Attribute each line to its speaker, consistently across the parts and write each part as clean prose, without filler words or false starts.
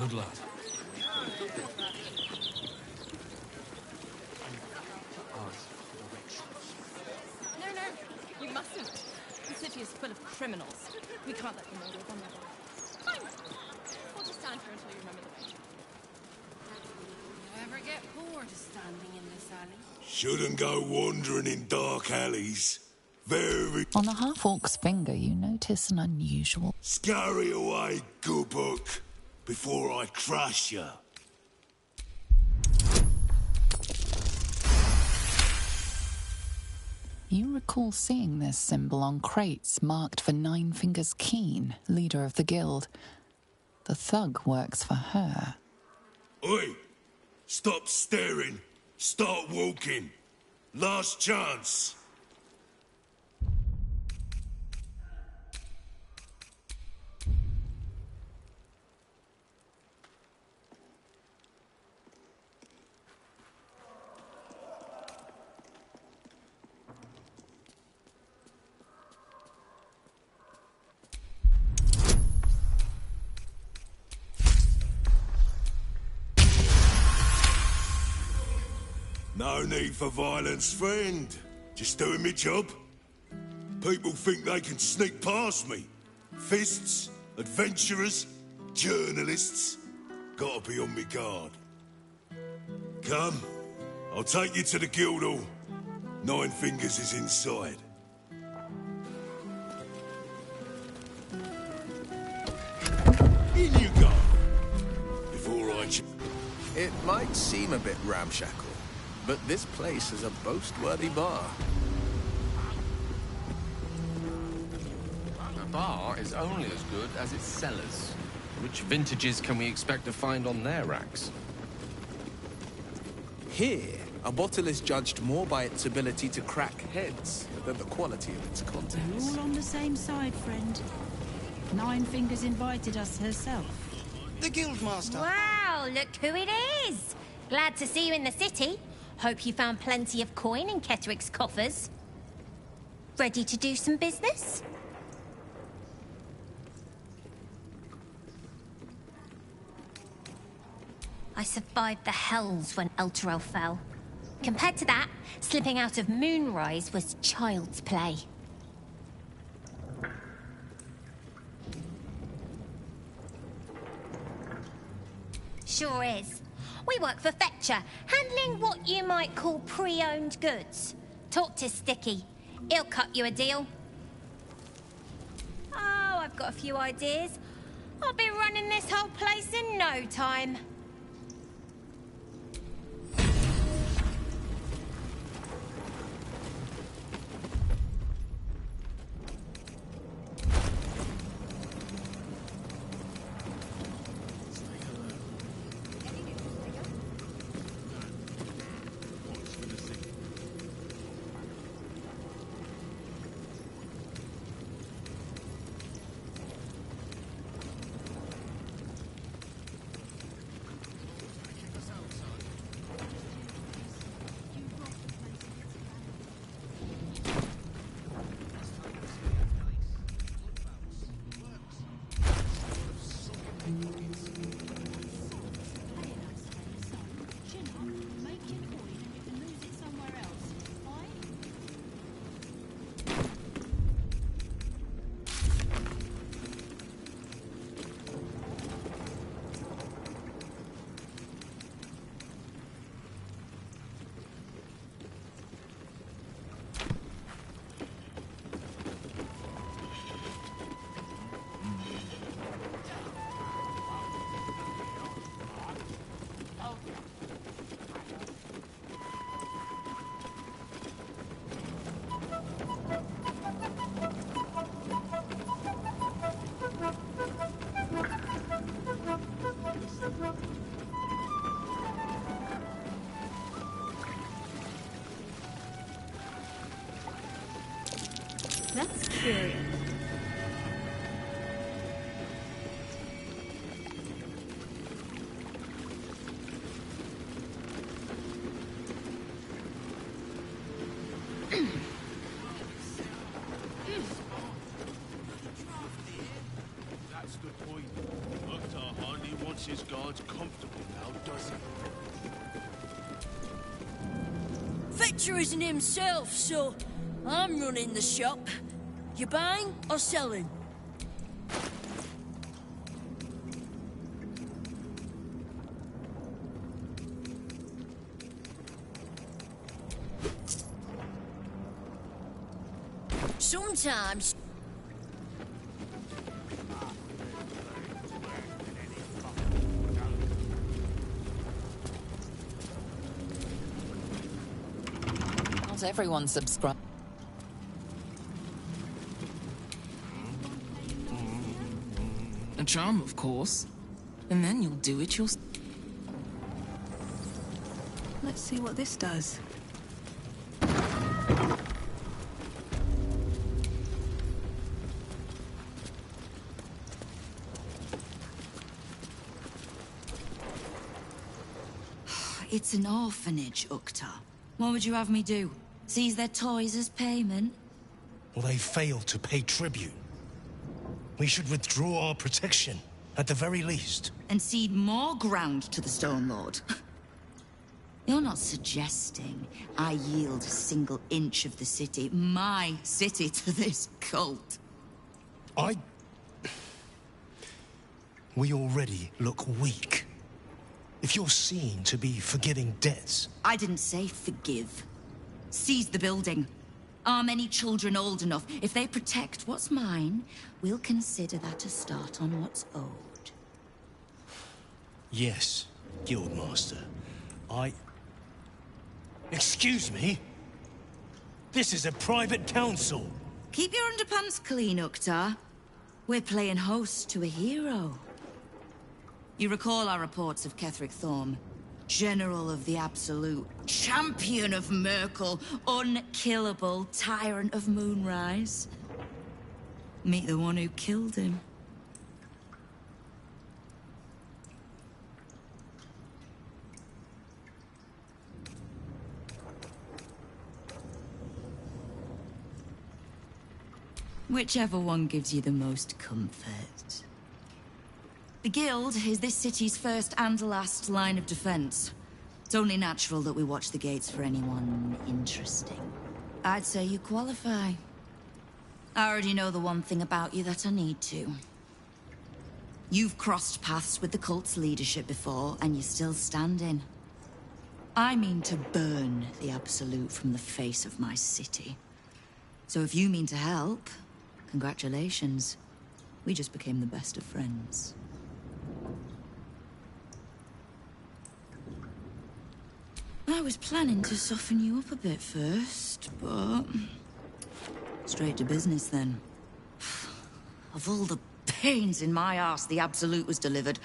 Speaker 1: Good lad.
Speaker 2: No, you mustn't. The city is full of criminals. We can't let them all live on their own. Fine. We'll just stand here until you remember the way.
Speaker 3: You ever get bored of standing in this alley?
Speaker 4: Shouldn't go wandering in dark alleys. Very...
Speaker 5: On the half-orc's finger, you notice an unusual...
Speaker 4: Scurry away, good book, before I crush you.
Speaker 5: You recall seeing this symbol on crates marked for Nine Fingers Keen, leader of the guild. The thug works for her.
Speaker 4: Oi! Stop staring. Start walking. Last chance. No need for violence, friend. Just doing me job. People think they can sneak past me. Fists, adventurers, journalists. Gotta be on me guard. Come, I'll take you to the guild hall. Nine Fingers is inside. In you go. Before I...
Speaker 6: It might seem a bit ramshackle, but this place is a boast-worthy bar.
Speaker 1: A bar is only as good as its cellars. Which vintages can we expect to find on their racks?
Speaker 6: Here, a bottle is judged more by its ability to crack heads than the quality of its contents.
Speaker 3: We're all on the same side, friend. Nine Fingers invited us herself.
Speaker 7: The Guildmaster.
Speaker 8: Wow, look who it is! Glad to see you in the city. Hope you found plenty of coin in Ketterick's coffers. Ready to do some business? I survived the hells when Elturel fell. Compared to that, slipping out of Moonrise was child's play. Sure is. We work for Fetcher, handling what you might call pre-owned goods. Talk to Sticky. He'll cut you a deal. Oh, I've got a few ideas. I'll be running this whole place in no time.
Speaker 4: makes his guards comfortable now, does it?
Speaker 9: Fetcher isn't himself, so I'm running the shop. You buying or selling? Sometimes...
Speaker 5: Not everyone subscribe.
Speaker 10: A charm, of course. And then you'll do it yourself.
Speaker 3: Let's see what this does.
Speaker 11: It's an orphanage, Uktar. What would you have me do? Seize their toys as payment?
Speaker 12: Well, they failed to pay tribute. We should withdraw our protection, at the very least.
Speaker 11: And cede more ground to the Stone Lord? You're not suggesting I yield a single inch of the city, my city, to this cult?
Speaker 12: We already look weak. If you're seen to be forgiving debts...
Speaker 11: I didn't say forgive. Seize the building. Arm any children old enough. If they protect what's mine, we'll consider that a start on what's owed.
Speaker 12: Yes, Guildmaster. Excuse me? This is a private council.
Speaker 11: Keep your underpants clean, Uktar. We're playing host to a hero. You recall our reports of Ketheric Thorm, General of the Absolute, Champion of Merkel, unkillable Tyrant of Moonrise. Meet the one who killed him. Whichever one gives you the most comfort. The Guild is this city's first and last line of defense. It's only natural that we watch the gates for anyone interesting. I'd say you qualify. I already know the one thing about you that I need to. You've crossed paths with the cult's leadership before, and you're still standing. I mean to burn the Absolute from the face of my city. So if you mean to help, congratulations. We just became the best of friends. I was planning to soften you up a bit first, but... straight to business then. Of all the pains in my arse the Absolute was delivered,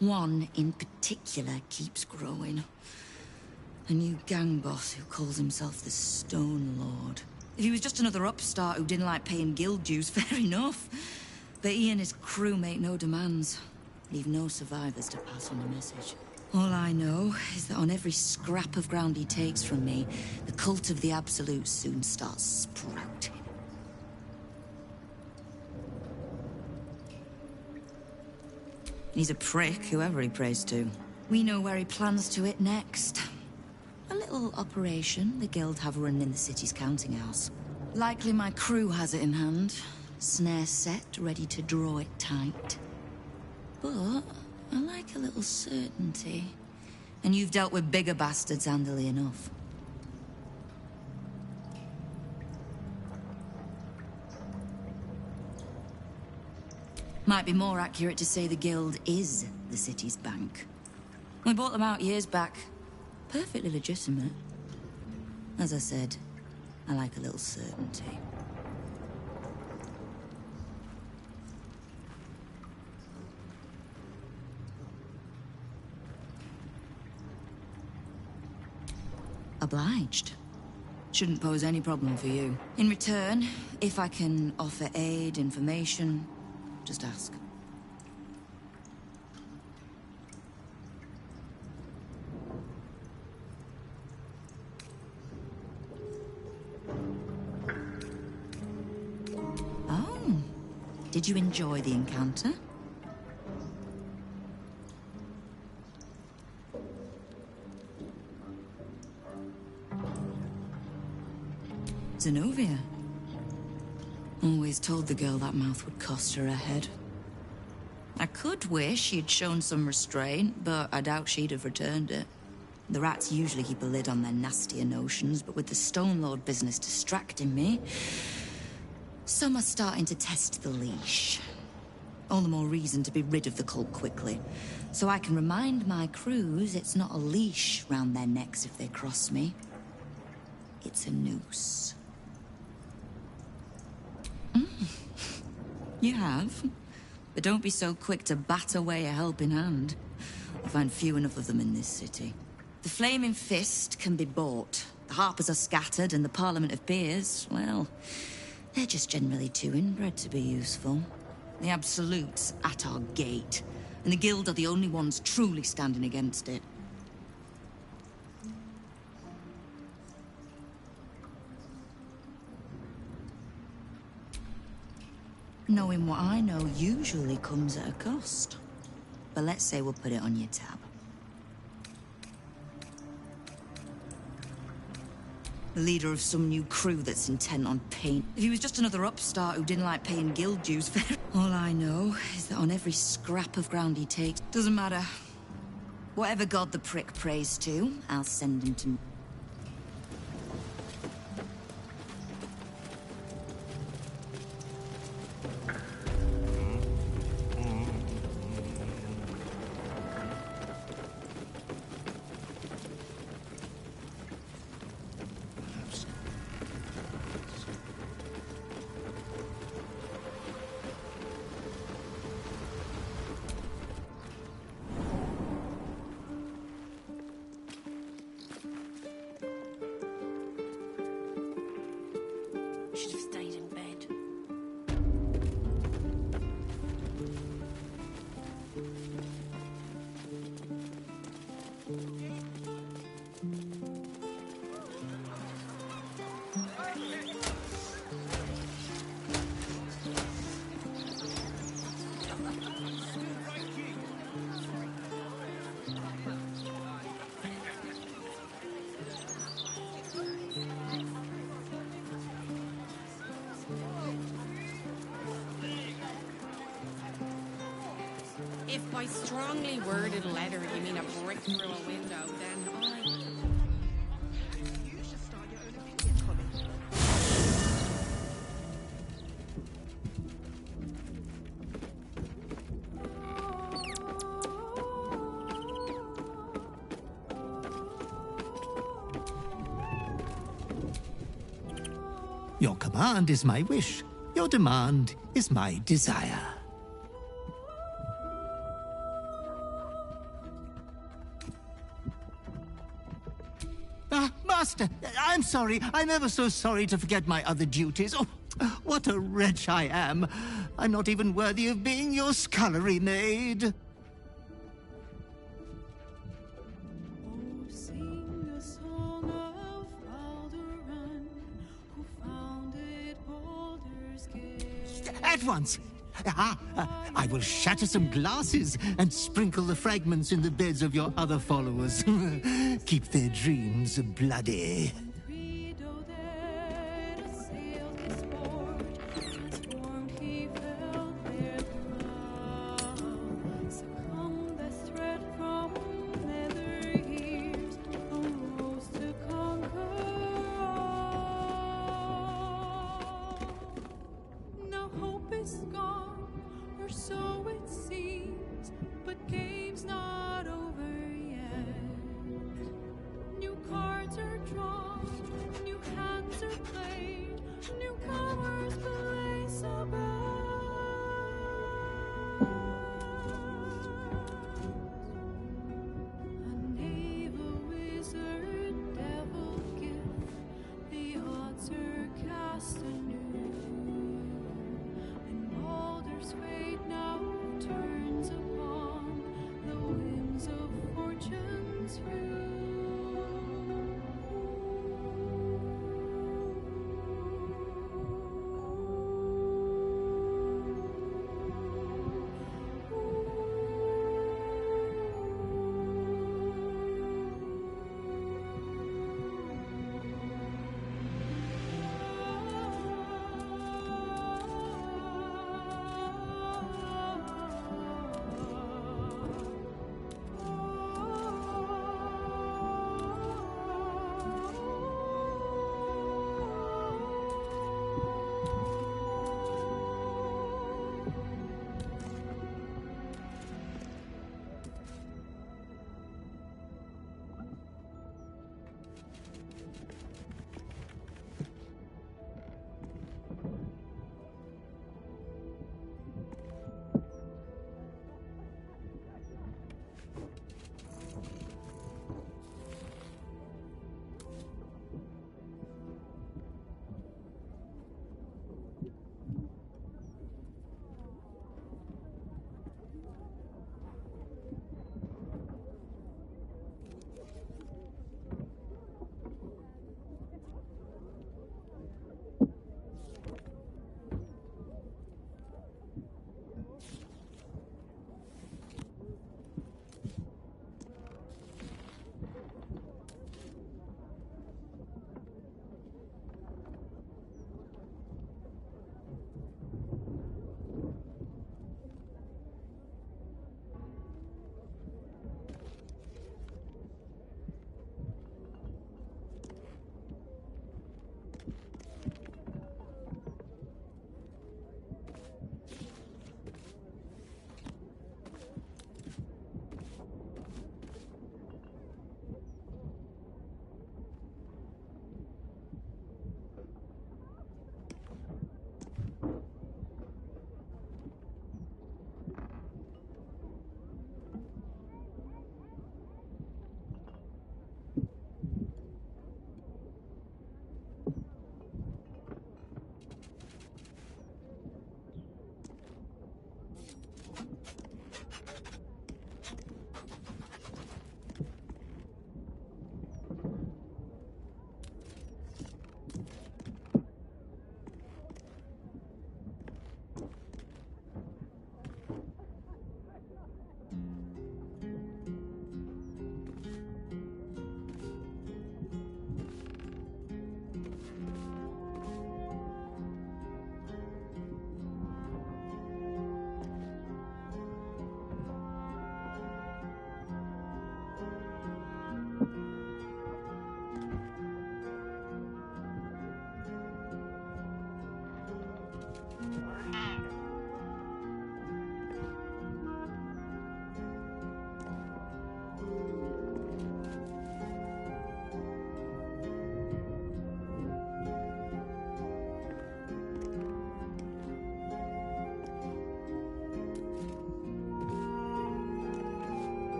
Speaker 11: one in particular keeps growing. A new gang boss who calls himself the Stone Lord. If he was just another upstart who didn't like paying guild dues, fair enough. But he and his crew make no demands. Leave no survivors to pass on the message. All I know is that on every scrap of ground he takes from me, the cult of the Absolute soon starts sprouting. He's a prick, whoever he prays to. We know where he plans to hit next. A little operation the Guild have running in the city's counting house. Likely my crew has it in hand. Snare set, ready to draw it tight. But I like a little certainty. And you've dealt with bigger bastards handily enough. Might be more accurate to say the Guild is the city's bank. We bought them out years back. Perfectly legitimate. As I said, I like a little certainty. Obliged. Shouldn't pose any problem for you. In return, if I can offer aid, information, just ask. Oh, did you enjoy the encounter? Zenobia. Always told the girl that mouth would cost her her head. I could wish she'd shown some restraint, but I doubt she'd have returned it. The rats usually keep a lid on their nastier notions, but with the Stone Lord business distracting me, some are starting to test the leash. All the more reason to be rid of the cult quickly, so I can remind my crews it's not a leash round their necks if they cross me. It's a noose. You have. But don't be so quick to bat away a helping hand. I find few enough of them in this city. The Flaming Fist can be bought. The Harpers are scattered, and the Parliament of Peers, well, they're just generally too inbred to be useful. The Absolute's at our gate, and the Guild are the only ones truly standing against it. Knowing what I know usually comes at a cost. But let's say we'll put it on your tab. The leader of some new crew that's intent on paying. If he was just another upstart who didn't like paying guild dues, all I know is that on every scrap of ground he takes, doesn't matter. Whatever god the prick prays to, I'll send him to me.
Speaker 9: Should have stayed in bed.
Speaker 2: If by strongly worded letter you mean a brick through a window, then I... You should start your own opinion column.
Speaker 12: Your command is my wish. Your demand is my desire. Master, I'm sorry. I'm ever so sorry to forget my other duties. Oh, what a wretch I am. I'm not even worthy of being your scullery maid.
Speaker 13: Sing a song of Baldur, who founded Baldur's Gate.
Speaker 12: At once! I will shatter some glasses and sprinkle the fragments in the beds of your other followers. Keep their dreams bloody.
Speaker 13: So it seems, but game's not over yet. New cards are drawn, new hands are played, newcomers place about. A knave, a wizard, devil gift, the odds are cast anew, and Baldur's fate now turns upon the winds of fortune's view.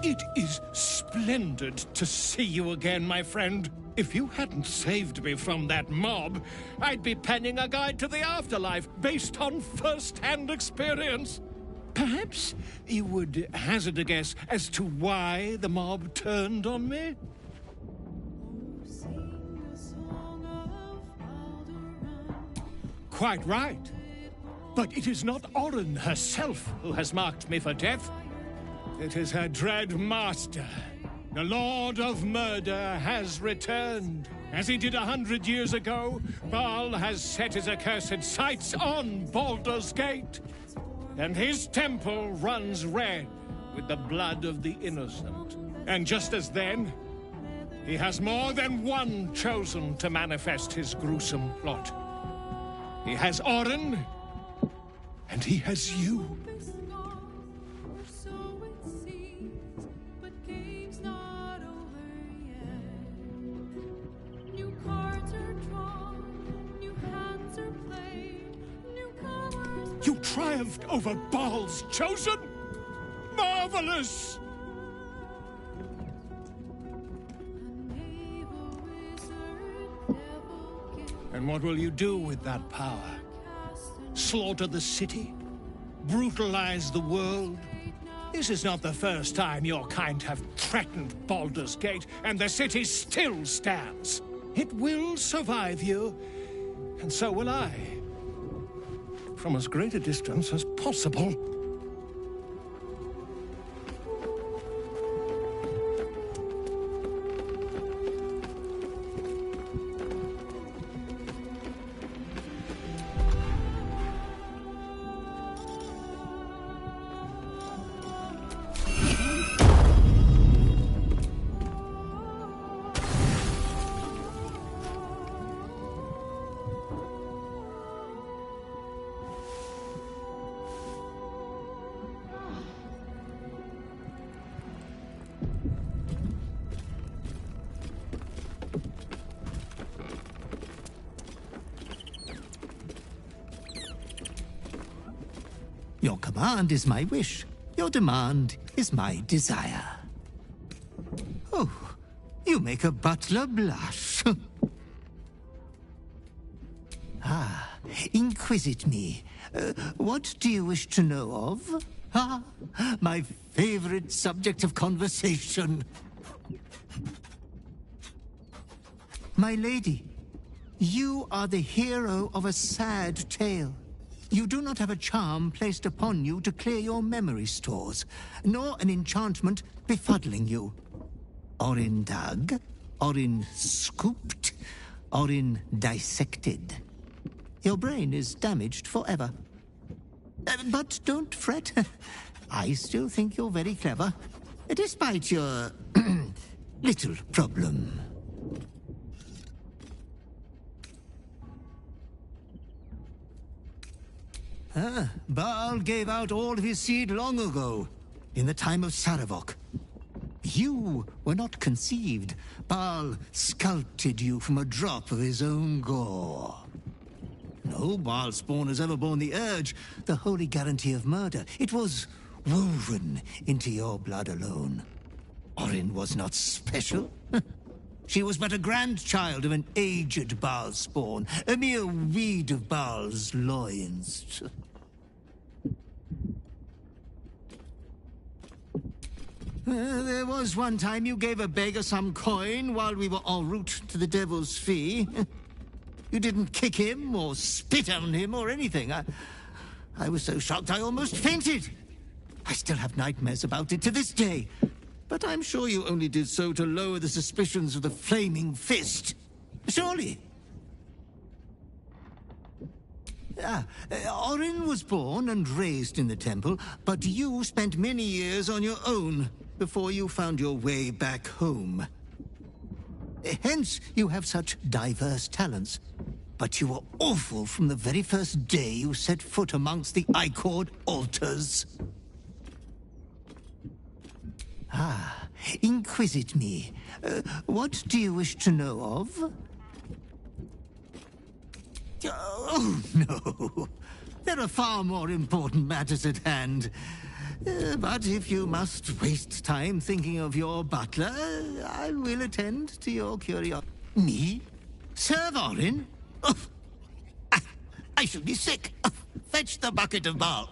Speaker 14: It is splendid to see you again, my friend. If you hadn't saved me from that mob, I'd be penning a guide to the afterlife based on first-hand experience. Perhaps you would hazard a guess as to why the mob turned on me? Quite right. But it is not Orin herself who has marked me for death. It is her dread master. The Lord of Murder has returned. As he did 100 years ago, Baal has set his accursed sights on Baldur's Gate. And his temple runs red with the blood of the innocent. And just as then, he has more than one chosen to manifest his gruesome plot. He has Orin, and he has you. You triumphed over Baal's chosen? Marvelous! And what will you do with that power? Slaughter the city? Brutalize the world? This is not the first time your kind have threatened Baldur's Gate, and the city still stands. It will survive you, and so will I. From as great a distance as possible.
Speaker 12: Your command is my wish. Your demand is my desire. Oh, you make a butler blush. Ah, inquisit me. What do you wish to know of? Ah, my favorite subject of conversation. My lady, you are the hero of a sad tale. You do not have a charm placed upon you to clear your memory stores, nor an enchantment befuddling you. Orin dug, Orin scooped, Orin dissected. Your brain is damaged forever. But don't fret. I still think you're very clever, despite your little problem. Baal gave out all of his seed long ago, in the time of Saravok. You were not conceived. Baal sculpted you from a drop of his own gore. No Baal spawn has ever borne the urge, the holy guarantee of murder. It was woven into your blood alone. Orin was not special. She was but a grandchild of an aged Baal spawn, a mere weed of Baal's loins. There was one time you gave a beggar some coin while we were en route to the Devil's Fee. You didn't kick him or spit on him or anything. I was so shocked I almost fainted. I still have nightmares about it to this day. But I'm sure you only did so to lower the suspicions of the Flaming Fist. Surely. Orin was born and raised in the temple, but you spent many years on your own before you found your way back home. Hence, you have such diverse talents. But you were awful from the very first day you set foot amongst the Icord altars. Ah, inquisit me. What do you wish to know of? Oh, no. There are far more important matters at hand. But if you must waste time thinking of your butler, I will attend to your curiosity. Me? Serve Orin? Oh, I should be sick. Fetch the bucket of Baal.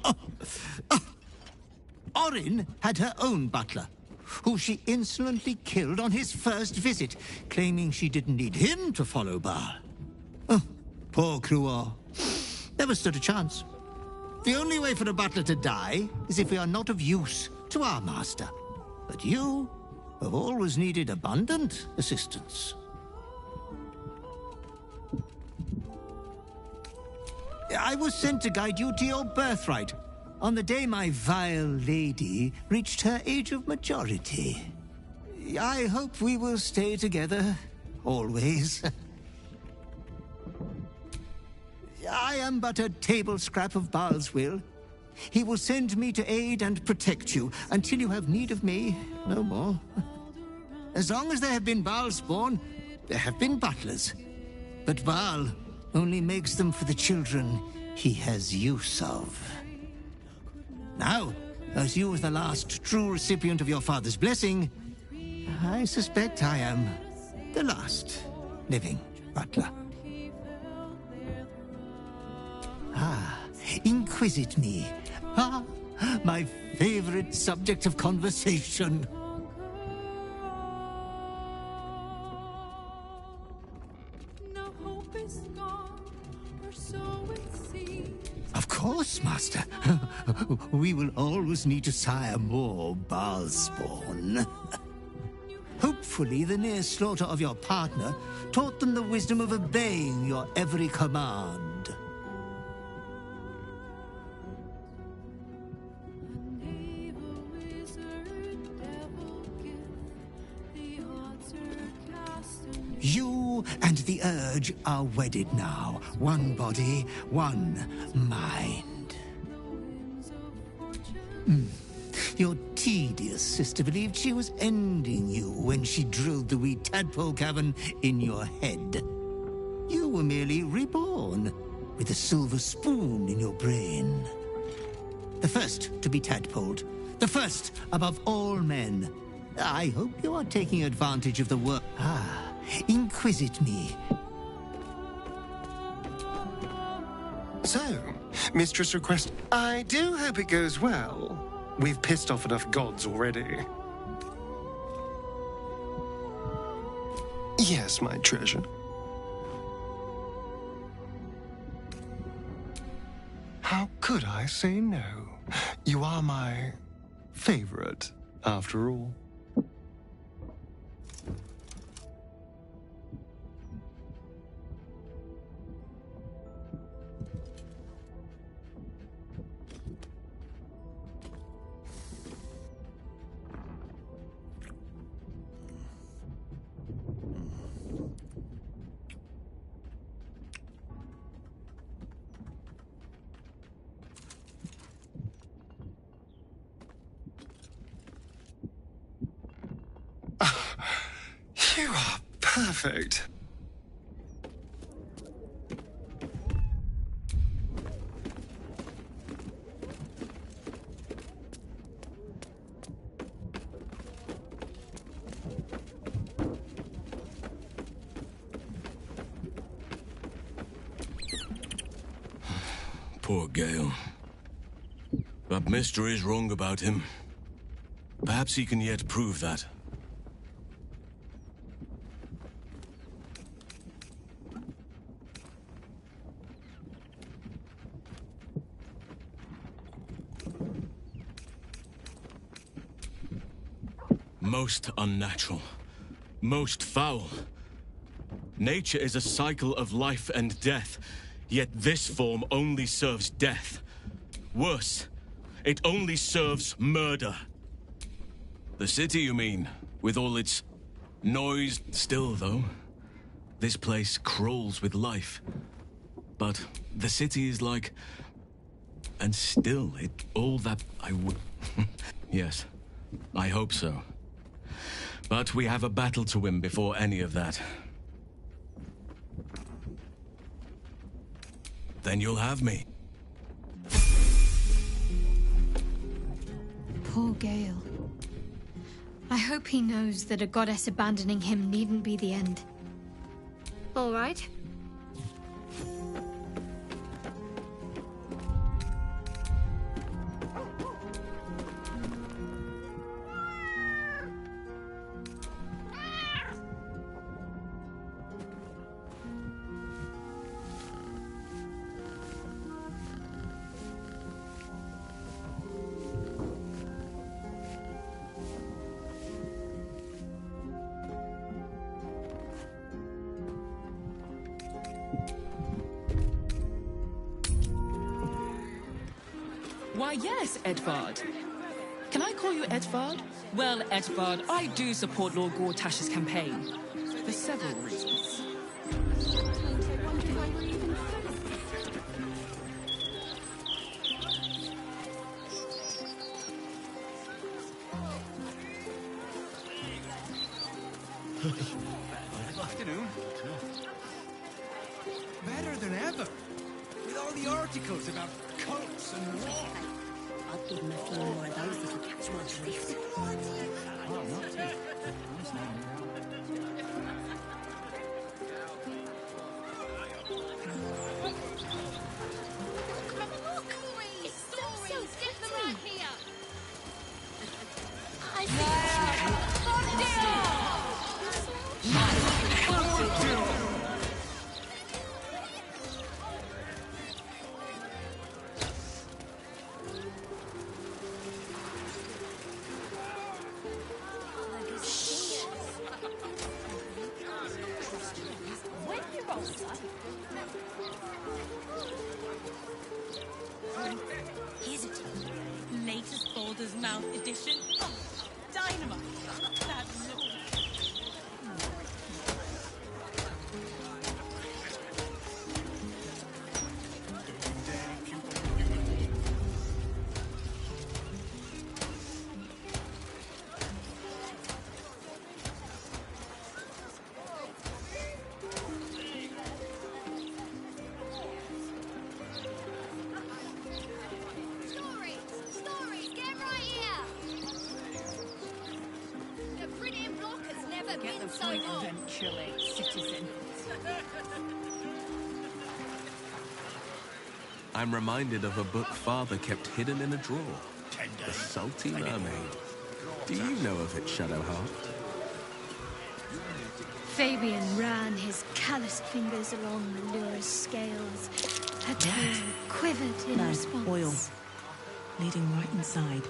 Speaker 12: Orin had her own butler, who she insolently killed on his first visit, claiming she didn't need him to follow Baal. Oh, poor Cruor. Never stood a chance. The only way for a butler to die is if we are not of use to our master. But you have always needed abundant assistance. I was sent to guide you to your birthright on the day my vile lady reached her age of majority. I hope we will stay together, always. I am but a table scrap of Baal's will. He will send me to aid and protect you until you have need of me, no more. As long as there have been Baal spawn, there have been butlers. But Baal only makes them for the children he has use of. Now, as you are the last true recipient of your father's blessing, I suspect I am the last living butler. Ah, inquisit me. Ah, my favorite subject of conversation. Of course, Master. We will always need to sire more Baal spawn. Hopefully, the near slaughter of your partner taught them the wisdom of obeying your every command. You and the Urge are wedded now. One body, one mind. Your tedious sister believed she was ending you when she drilled the wee tadpole cavern in your head. You were merely reborn, with a silver spoon in your brain. The first to be tadpoled. The first above all men. I hope you are taking advantage of the work. Ah, inquisit me.
Speaker 15: So, Mistress request. I do hope it goes well. We've pissed off enough gods already. Yes, my treasure. How could I say no? You are my favorite, after all. You are perfect.
Speaker 4: Poor Gale. But Mister is wrong about him. Perhaps he can yet prove that. Most unnatural. Most foul. Nature is a cycle of life and death, yet this form only serves death. Worse, it only serves murder. The city, you mean? With all its noise? Still, though, this place crawls with life. But the city is like... And still, all that I would... Yes, I hope so. But we have a battle to win before any of that. Then you'll have me.
Speaker 16: Poor Gale. I hope he knows that a goddess abandoning him needn't be the end. All right.
Speaker 10: Why, yes, Edvard. Can I call you Edvard? Well, Edvard, I do support Lord Gortash's campaign. For several reasons.
Speaker 7: Afternoon. Better than ever. With all the articles about cults and war.
Speaker 17: I'll give him a few more of those if he catch my drift.
Speaker 18: Here's it. Latest Baldur's Mouth edition. Oh, dynamite. That's all.
Speaker 8: get the point eventually, citizen.
Speaker 6: I'm reminded of a book Father kept hidden in a drawer. The Salty Mermaid. Do you know of it, Shadowheart?
Speaker 16: Fabian ran his calloused fingers along the lure's scales. Her tail quivered in response.
Speaker 18: Oil. Leading right inside.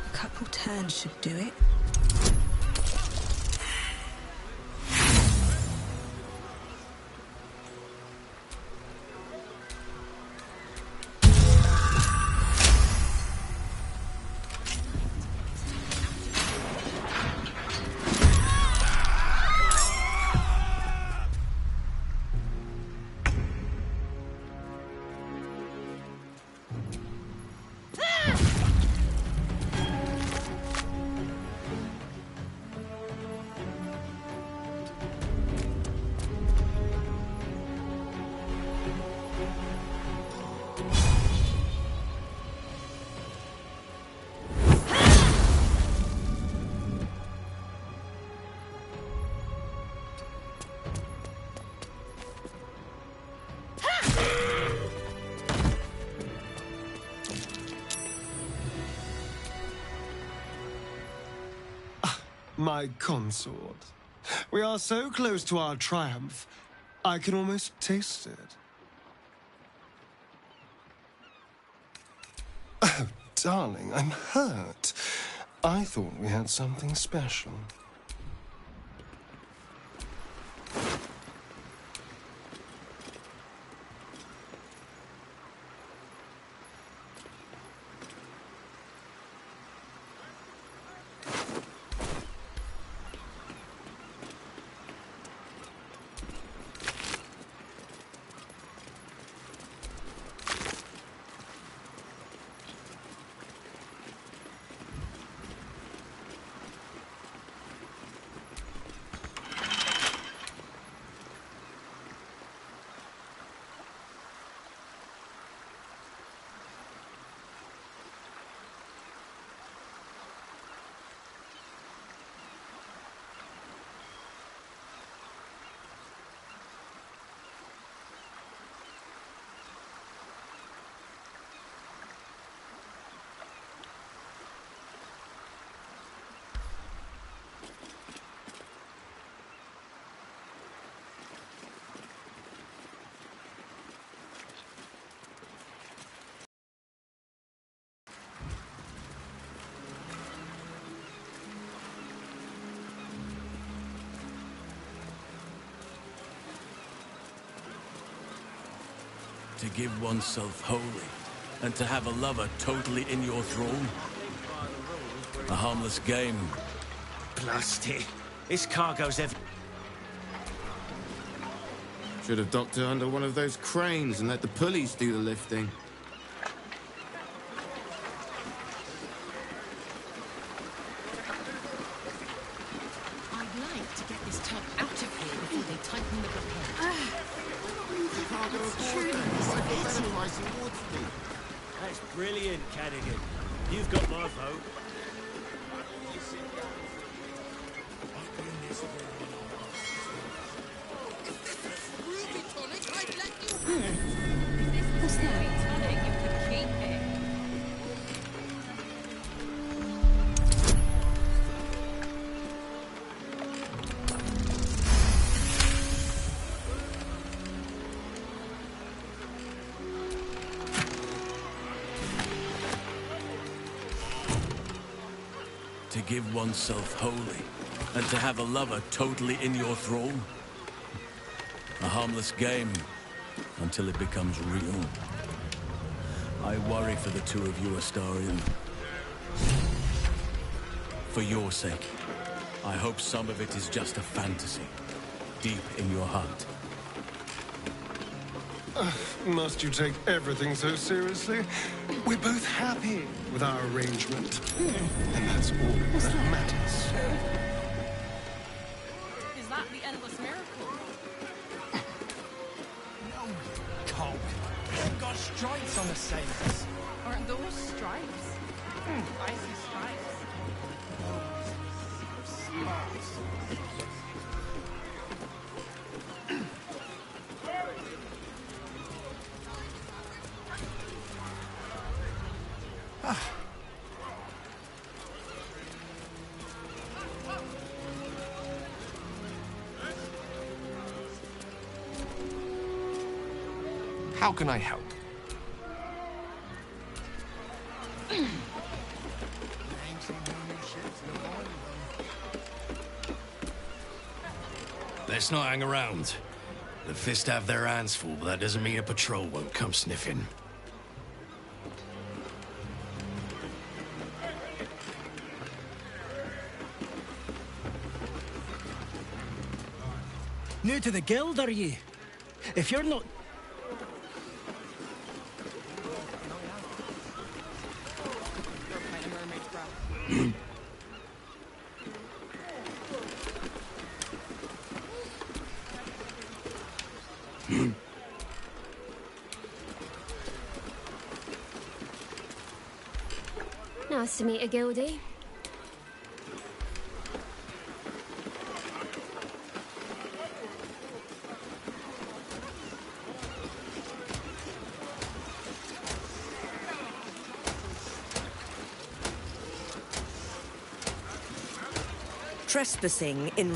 Speaker 18: A couple turns should do it.
Speaker 15: My consort. We are so close to our triumph, I can almost taste it. Oh, darling, I'm hurt. I thought we had something special.
Speaker 19: To give oneself wholly, and to have a lover totally in your thrall? A harmless game.
Speaker 7: Blast it. This cargo's ever...
Speaker 20: Should have docked her under one of those cranes and let the pulleys do the lifting.
Speaker 18: I'd like to get this tug out of here before they tighten the blockade.
Speaker 7: That's brilliant, Cadigan. You've got my vote.
Speaker 18: What's that? Tonic, you could keep it.
Speaker 19: To give oneself wholly, and to have a lover totally in your thrall? A harmless game, until it becomes real. I worry for the two of you, Astarion. For your sake, I hope some of it is just a fantasy, deep in your heart.
Speaker 15: Must you take everything so seriously? We're both happy with our arrangement. And that's all that matters.
Speaker 18: Is that the endless miracle?
Speaker 7: Can't on the sails.
Speaker 2: Aren't those stripes? Icy stripes.
Speaker 1: How can I help?
Speaker 7: Let's not hang around. The Fist have their hands full, but that doesn't mean a patrol won't come sniffing.
Speaker 17: New to the guild, are ye? If you're not...
Speaker 21: Nice to meet a guildie.
Speaker 22: Trespassing in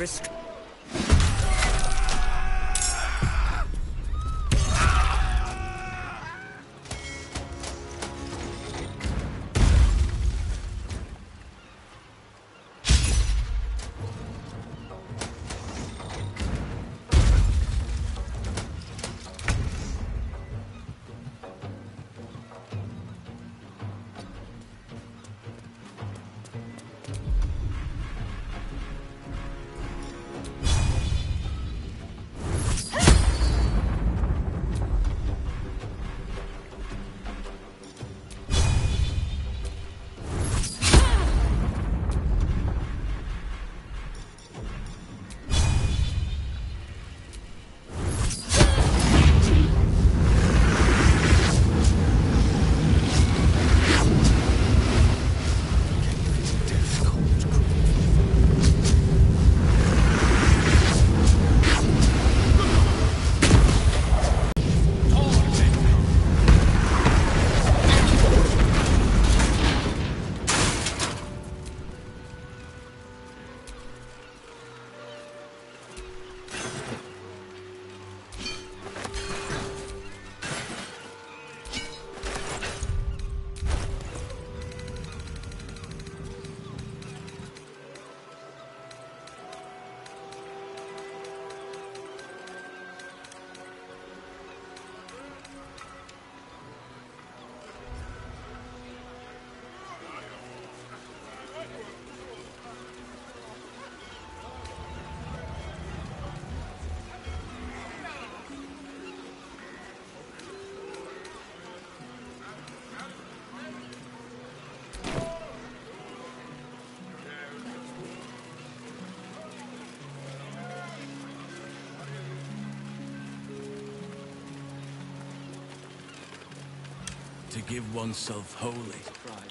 Speaker 19: To give oneself wholly,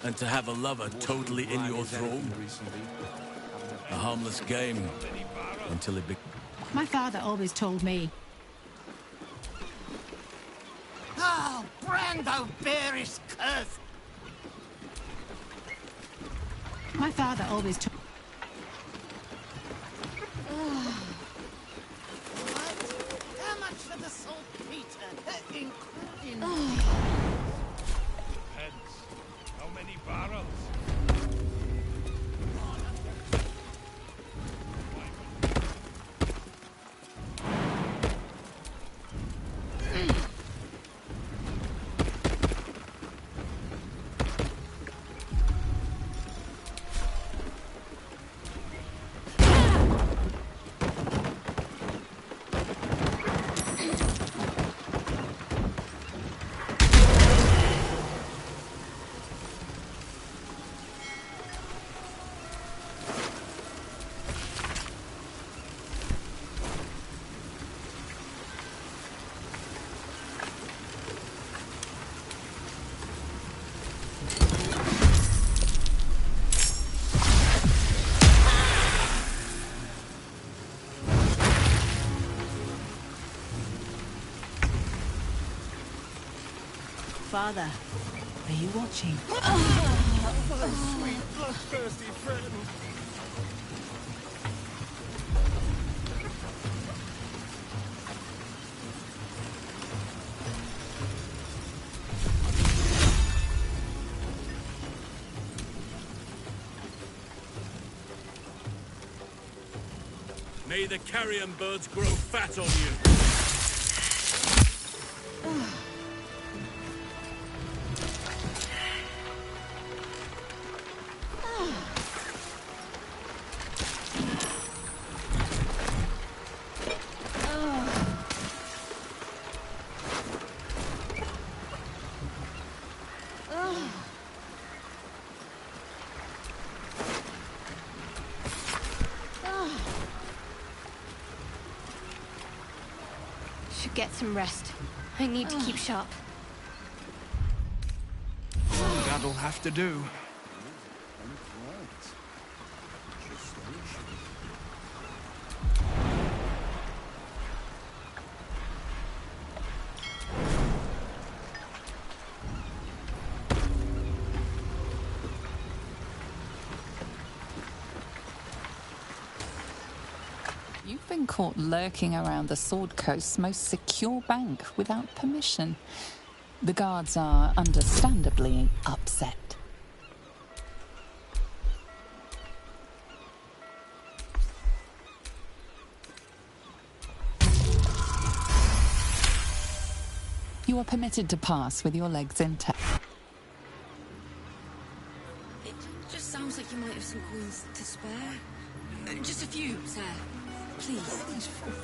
Speaker 19: and to have a lover totally in your thrall. A harmless game, until it becomes...
Speaker 3: My father always told me.
Speaker 12: Oh, Brando bearish curse!
Speaker 3: My father always told.
Speaker 12: How much for the saltpeter, including...
Speaker 14: Heads. How many barrels?
Speaker 17: father. Are you watching?
Speaker 15: My sweet, bloodthirsty friend.
Speaker 19: May the carrion birds grow fat on you.
Speaker 21: Should get some rest. I need to keep sharp.
Speaker 14: That'll have to do.
Speaker 5: You've been caught lurking around the Sword Coast's most secure bank without permission. The guards are understandably upset. You are permitted to pass with your legs intact.
Speaker 9: It just sounds like you might have some coins to spare. Just a few, sir. Please.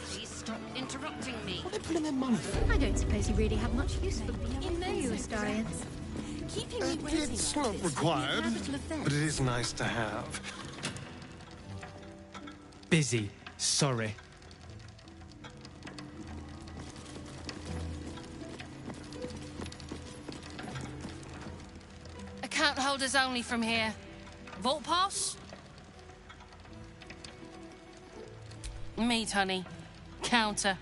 Speaker 21: Please stop interrupting me.
Speaker 15: What are they putting their money for?
Speaker 16: I don't suppose you really have much use for me. You know you Astarians.
Speaker 9: Keeping me waiting
Speaker 15: It's
Speaker 9: like
Speaker 15: not
Speaker 9: this
Speaker 15: required,
Speaker 9: would be a habit of
Speaker 15: but it is nice to have.
Speaker 22: Busy. Sorry.
Speaker 21: Account holders only from here. Vault pass? Meat, honey. Counter.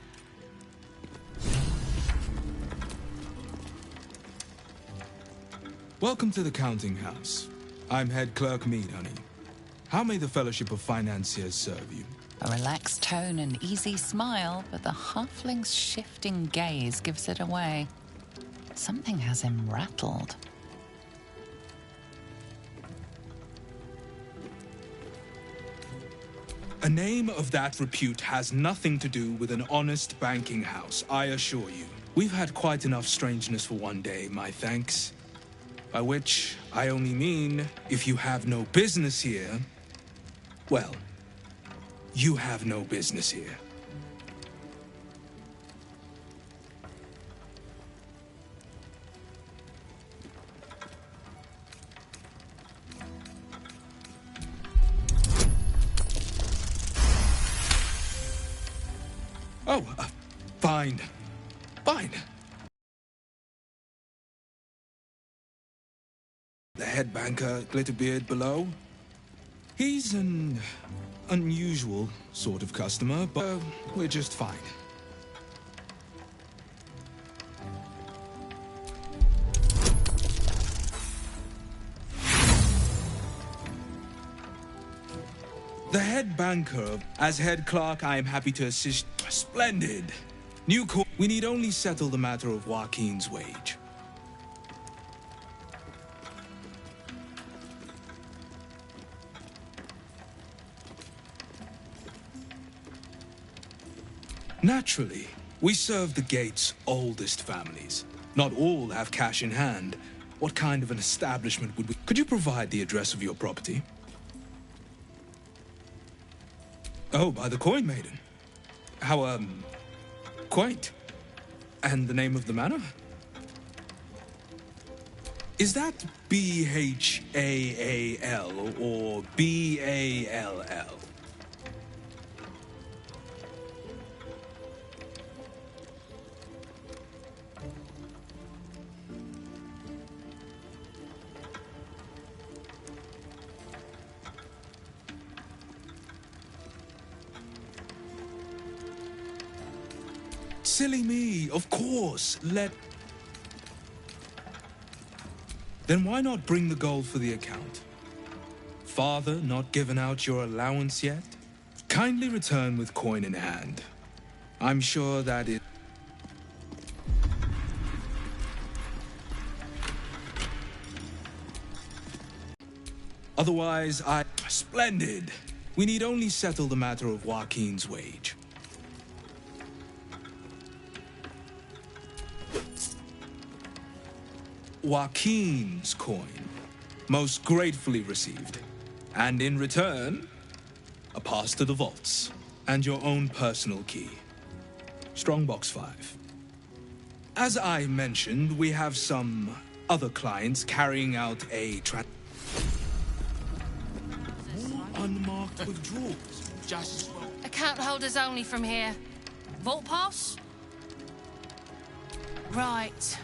Speaker 23: Welcome to the counting house. I'm head clerk Mead, honey. How may the Fellowship of Financiers serve you?
Speaker 5: A relaxed tone and easy smile, but the halfling's shifting gaze gives it away. Something has him rattled.
Speaker 23: A name of that repute has nothing to do with an honest banking house, I assure you. We've had quite enough strangeness for one day, my thanks. By which I only mean, if you have no business here, well, you have no business here. Oh, fine. Fine. The head banker, Glitterbeard, below. He's an unusual sort of customer, but we're just fine. The head banker. As head clerk, I am happy to assist. Splendid. New court. We need only settle the matter of Joaquin's wage. Naturally, we serve the gate's oldest families. Not all have cash in hand. What kind of an establishment would we... Could you provide the address of your property? Oh, by the Coin Maiden. How, quaint. And the name of the manor? Is that B-H-A-A-L or B-A-L-L? Silly me, of course. Then why not bring the gold for the account? Father not given out your allowance yet? Kindly return with coin in hand. I'm sure that it... Otherwise, Splendid! We need only settle the matter of Joaquin's wage. Joaquin's coin. Most gratefully received. And in return, a pass to the vaults. And your own personal key. Strongbox 5. As I mentioned, we have some other clients carrying out a unmarked withdrawals. Just as well.
Speaker 21: Account holders only from here. Vault pass? Right.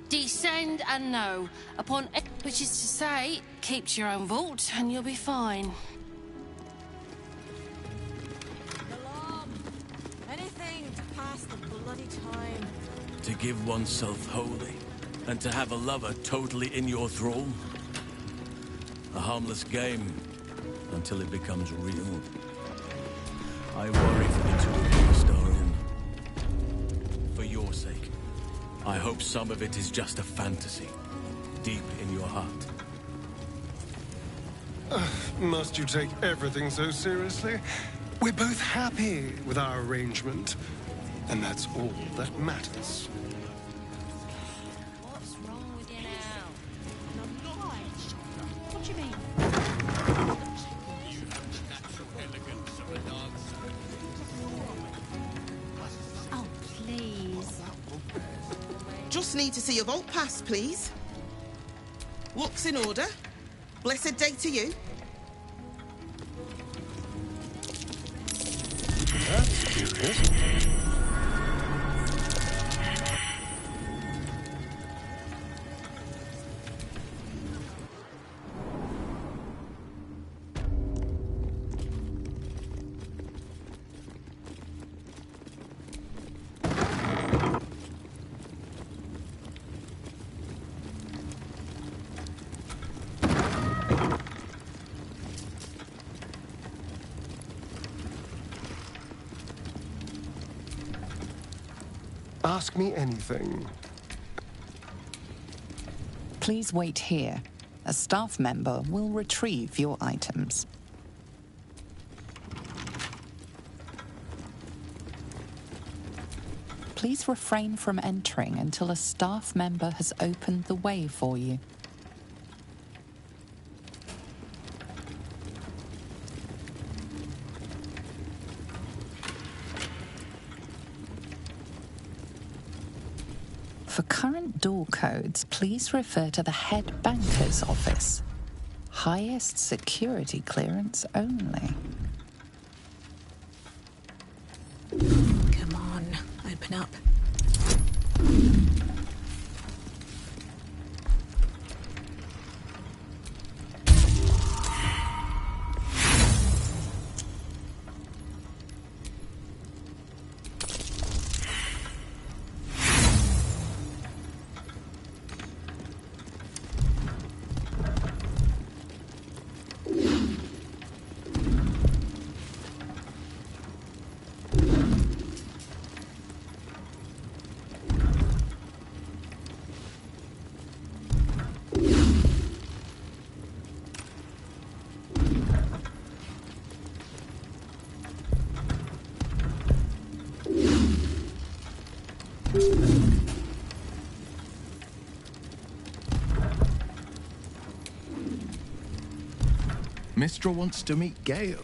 Speaker 21: Descend and no. Upon which is to say, keep to your own vault and you'll be fine.
Speaker 9: Anything to pass the bloody time.
Speaker 19: To give oneself wholly, and to have a lover totally in your thrall. A harmless game, until it becomes real. I worry for the two of you, Astarion. For your sake. I hope some of it is just a fantasy, deep in your heart.
Speaker 15: Must you take everything so seriously? We're both happy with our arrangement, and that's all that matters.
Speaker 21: What's wrong with you now?
Speaker 3: What do you mean? Oh, please.
Speaker 4: Just need to see your vault pass, please. Looks in order. Blessed day to you.
Speaker 15: That's curious. Ask me anything.
Speaker 5: Please wait here. A staff member will retrieve your items. Please refrain from entering until a staff member has opened the way for you. For current door codes, please refer to the head banker's office. Highest security clearance only.
Speaker 18: Come on, open up.
Speaker 1: Mistra wants to meet Gale.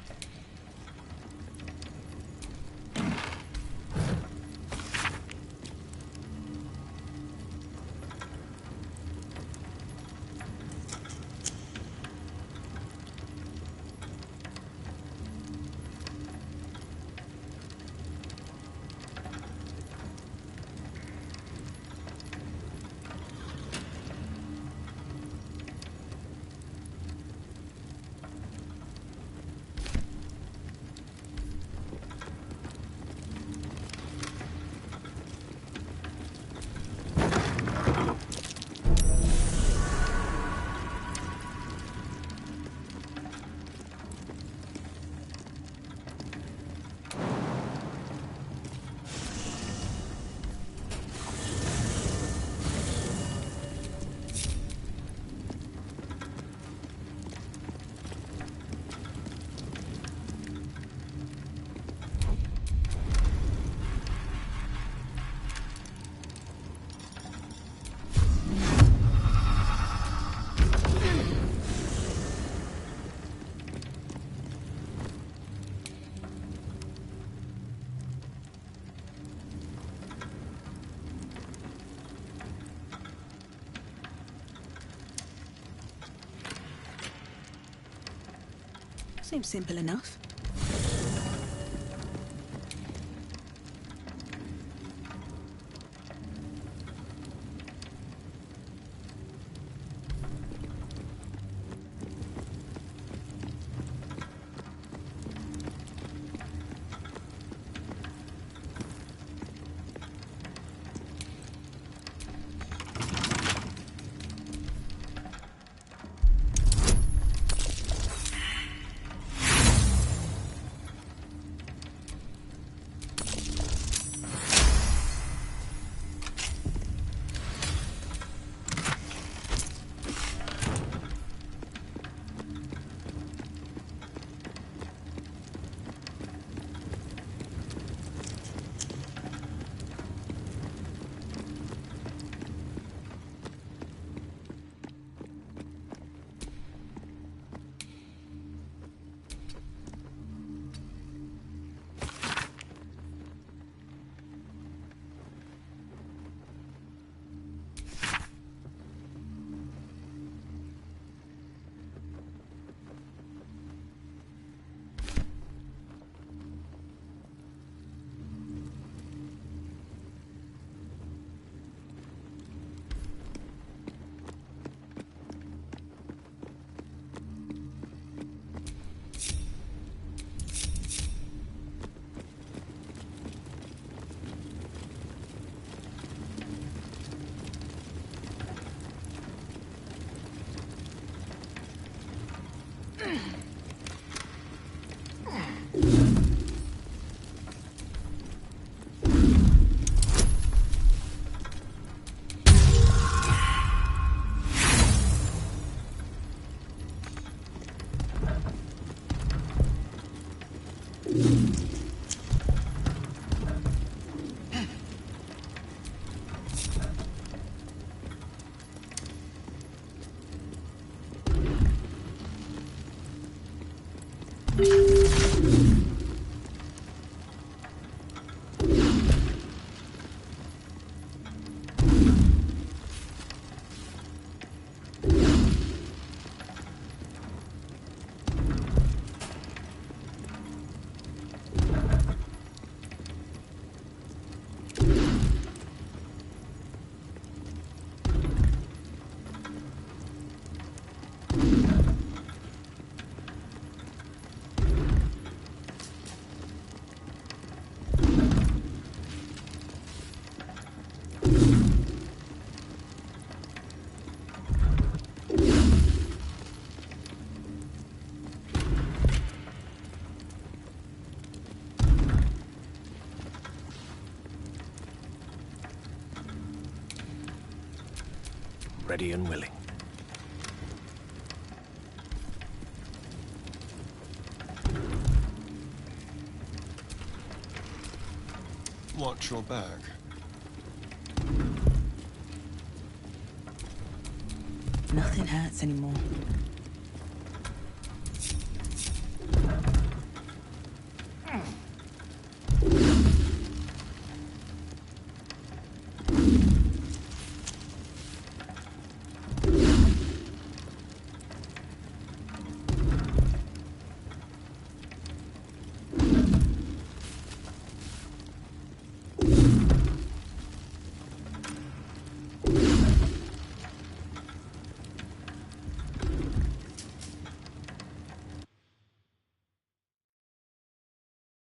Speaker 18: Seems simple enough.
Speaker 7: Ready and willing.
Speaker 15: Watch your back.
Speaker 18: Nothing hurts anymore.